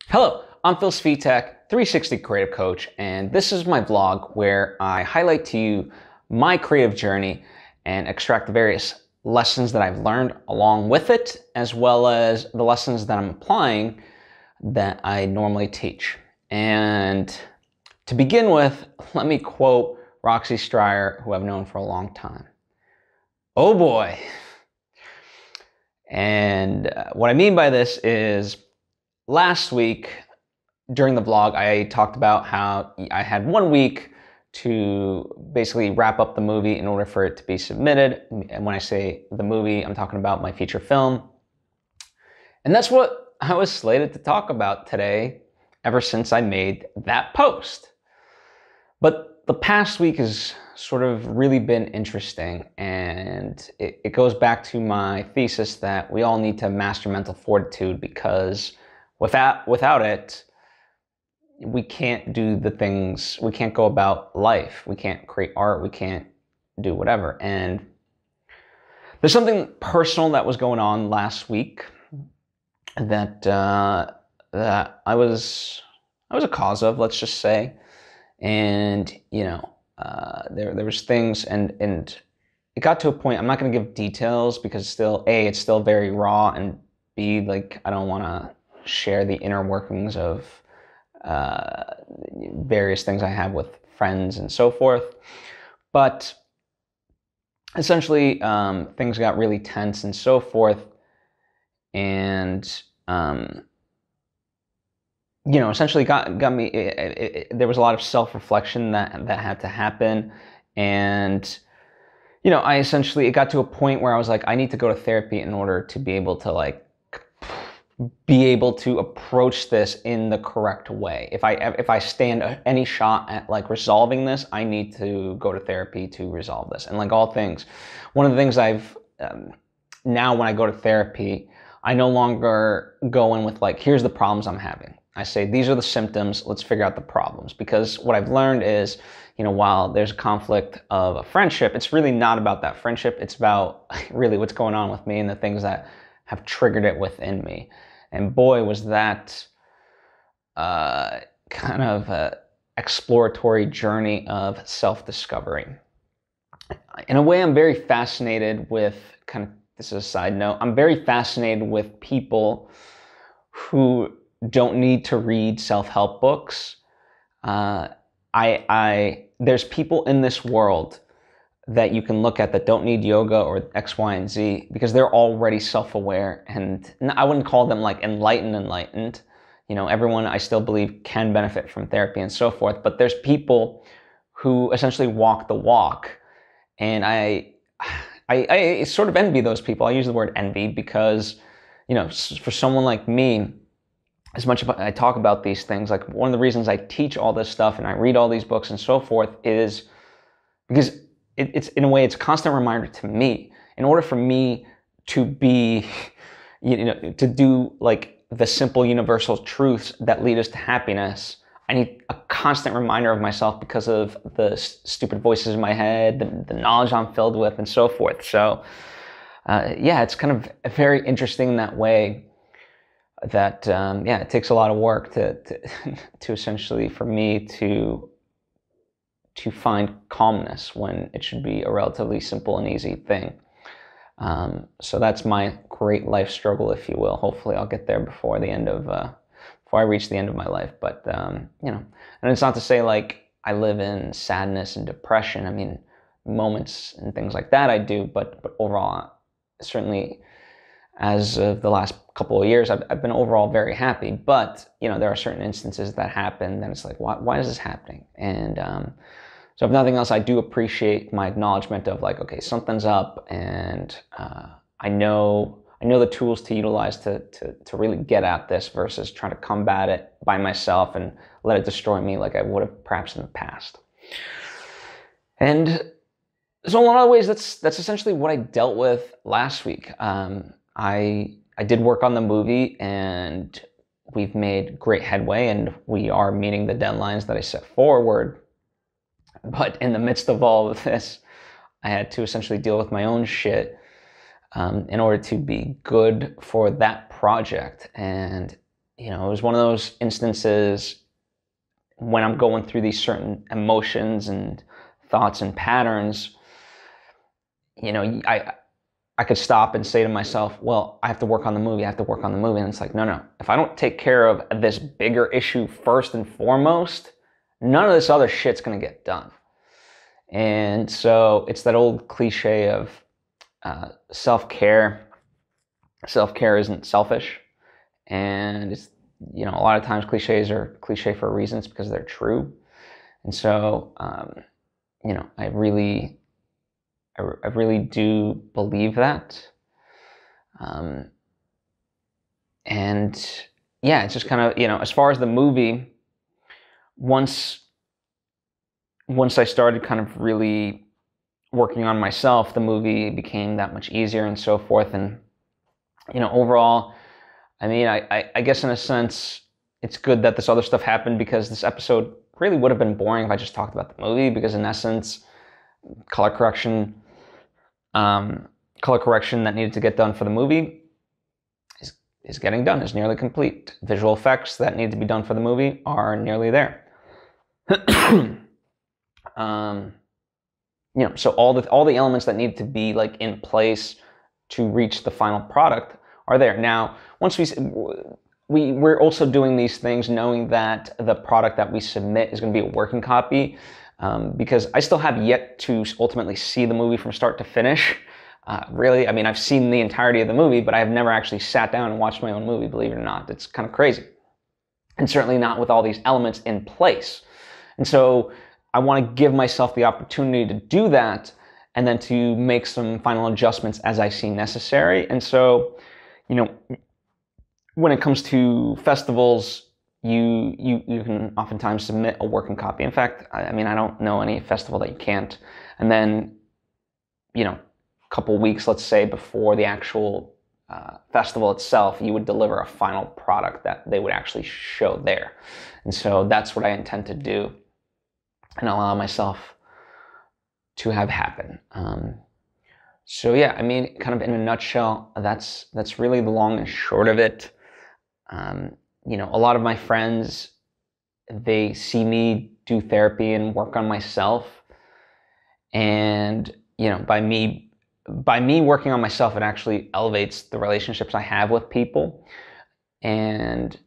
Hello, I'm Svitek, 360 creative coach, and this is my vlog where I highlight to you my creative journey and extract the various lessons that I've learned along with it, as well as the lessons that I'm applying that I normally teach. And to begin with, let me quote Roxy Stryer, who I've known for a long time. Oh boy. And what I mean by this is, last week during the vlog, I talked about how I had 1 week to basically wrap up the movie in order for it to be submitted. And when I say the movie, I'm talking about my feature film. And that's what I was slated to talk about today, ever since I made that post. But the past week has sort of really been interesting, and it goes back to my thesis that we all need to master mental fortitude, because without it, we can't do the things, we can't go about life, we can't create art, we can't do whatever. And there's something personal that was going on last week that that I was a cause of, let's just say. And there was things, and it got to a point. I'm not going to give details because still, A, it's still very raw, and B, like, I don't want to share the inner workings of various things I have with friends and so forth. But essentially, things got really tense and so forth, and essentially got me. There was a lot of self-reflection that had to happen, and I essentially, it got to a point where I was like, I need to go to therapy in order to be able to approach this in the correct way. If I stand any shot at resolving this, I need to go to therapy to resolve this. And like all things, one of the things I've now, when I go to therapy, I no longer go in with here's the problems I'm having. I say, these are the symptoms, let's figure out the problems. Because what I've learned is, while there's a conflict of a friendship, it's really not about that friendship. It's about really what's going on with me and the things that have triggered it within me. And boy, was that kind of an exploratory journey of self-discovery. In a way, I'm very fascinated with, this is a side note, I'm very fascinated with people who don't need to read self-help books. There's people in this world that you can look at that don't need yoga or X, Y, and Z because they're already self-aware, and I wouldn't call them enlightened. Everyone, I still believe, can benefit from therapy and so forth, but there's people who essentially walk the walk, and I sort of envy those people. I use the word envy because, for someone like me, as much as I talk about these things, one of the reasons I teach all this stuff and I read all these books and so forth is because it's in a way, it's a constant reminder to me. In order for me to be, to do the simple universal truths that lead us to happiness, I need a constant reminder of myself because of the stupid voices in my head, the knowledge I'm filled with, and so forth. So, yeah, it's kind of very interesting in that way. That it takes a lot of work to essentially, for me to find calmness when it should be a relatively simple and easy thing. So that's my great life struggle, if you will. Hopefully I'll get there before I reach the end of my life. But and it's not to say I live in sadness and depression. I mean, moments and things like that I do, but overall, certainly, as of the last couple of years, I've been overall very happy. But there are certain instances that happen, then it's like, why is this happening? And so if nothing else, I do appreciate my acknowledgement of okay, something's up, and I know the tools to utilize to really get at this versus trying to combat it by myself and let it destroy me like I would have perhaps in the past. And so in a lot of ways, that's essentially what I dealt with last week. I did work on the movie, and we've made great headway, and we are meeting the deadlines that I set forward. But in the midst of all of this, I had to essentially deal with my own shit in order to be good for that project. And it was one of those instances when I'm going through these certain emotions and thoughts and patterns, I could stop and say to myself, well, I have to work on the movie. I have to work on the movie. And it's like, no. If I don't take care of this bigger issue first and foremost, none of this other shit's going to get done. And so it's that old cliche of self-care. Self-care isn't selfish. And it's, a lot of times cliches are cliche for reasons because they're true. And so, I really do believe that. And yeah, it's just kind of, as far as the movie, once I started kind of really working on myself, the movie became that much easier and so forth. And, overall, I mean, I guess in a sense, it's good that this other stuff happened because this episode really would have been boring if I just talked about the movie, because in essence, color correction that needed to get done for the movie is getting done, is nearly complete. Visual effects that need to be done for the movie are nearly there. So all the elements that need to be like in place to reach the final product are there. Now, once we're also doing these things knowing that the product that we submit is going to be a working copy, because I still have yet to ultimately see the movie from start to finish. Really, I mean, I've seen the entirety of the movie, but I've never actually sat down and watched my own movie, believe it or not. It's kind of crazy. And certainly not with all these elements in place. And so I want to give myself the opportunity to do that and then to make some final adjustments as I see necessary. And so, when it comes to festivals, you can oftentimes submit a working copy. In fact, I mean, I don't know any festival that you can't. And then, a couple weeks, let's say, before the actual festival itself, you would deliver a final product that they would actually show there. And so that's what I intend to do and allow myself to have happen. So yeah, I mean, kind of in a nutshell, that's really the long and short of it. A lot of my friends, they see me do therapy and work on myself. And, by me working on myself, it actually elevates the relationships I have with people. And,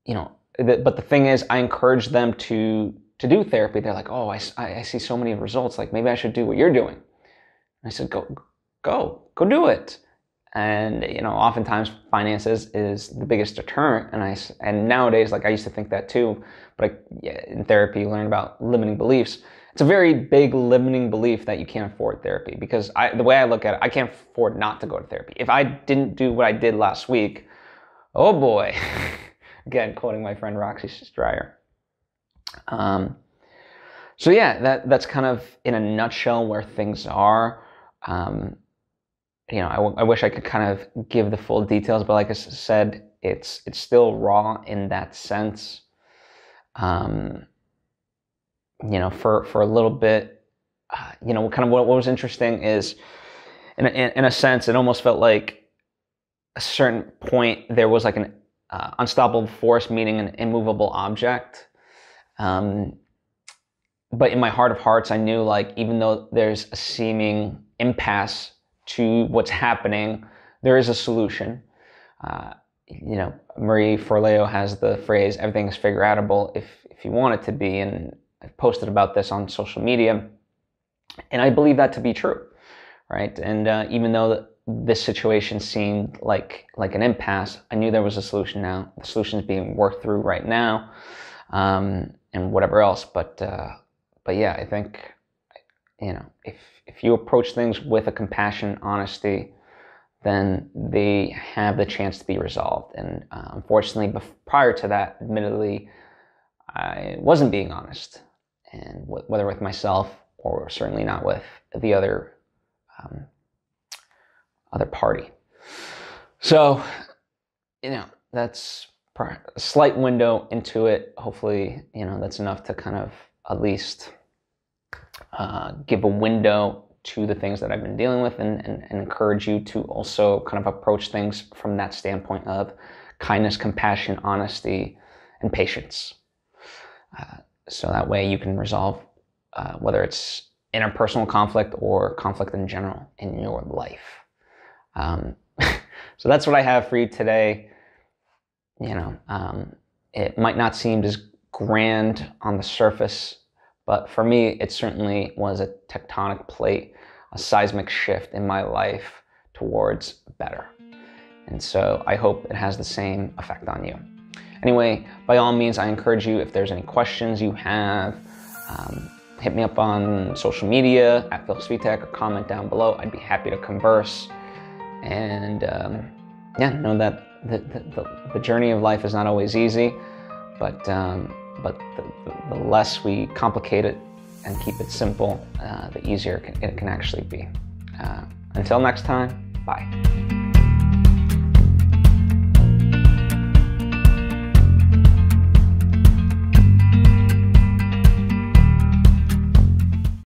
but the thing is, I encourage them to do therapy. They're like, oh, I see so many results. Like, maybe I should do what you're doing. I said, go do it. And, oftentimes finances is the biggest deterrent. And nowadays, like, I used to think that too, but in therapy, you learn about limiting beliefs. It's a very big limiting belief that you can't afford therapy, because the way I look at it, I can't afford not to go to therapy. If I didn't do what I did last week, oh boy, again, quoting my friend Roxy Stryer. So yeah, that's kind of in a nutshell where things are. I wish I could kind of give the full details, but like I said, it's still raw in that sense. For a little bit, kind of what was interesting is, in a sense, it almost felt like a certain point there was like an unstoppable force meeting an immovable object. But in my heart of hearts, I knew, like, even though there's a seeming impasse to what's happening, there is a solution. Marie Forleo has the phrase, everything is figure outable if you want it to be. And I've posted about this on social media. And I believe that to be true, right? And even though this situation seemed like an impasse, I knew there was a solution now. The solution is being worked through right now, and whatever else. But yeah, I think, if you approach things with a compassion, honesty, then they have the chance to be resolved. And unfortunately, prior to that, admittedly, I wasn't being honest, and whether with myself or certainly not with the other party. So, that's a slight window into it. Hopefully, that's enough to kind of at least give a window to the things that I've been dealing with, and encourage you to also kind of approach things from that standpoint of kindness, compassion, honesty, and patience. So that way you can resolve whether it's interpersonal conflict or conflict in general in your life. So that's what I have for you today. It might not seem as grand on the surface, but for me, it certainly was a tectonic plate, a seismic shift in my life towards better. And so I hope it has the same effect on you. Anyway, by all means, I encourage you, if there's any questions you have, hit me up on social media at Svitek or comment down below. I'd be happy to converse. And know that the journey of life is not always easy, but the less we complicate it and keep it simple, the easier it can actually be. Until next time, bye.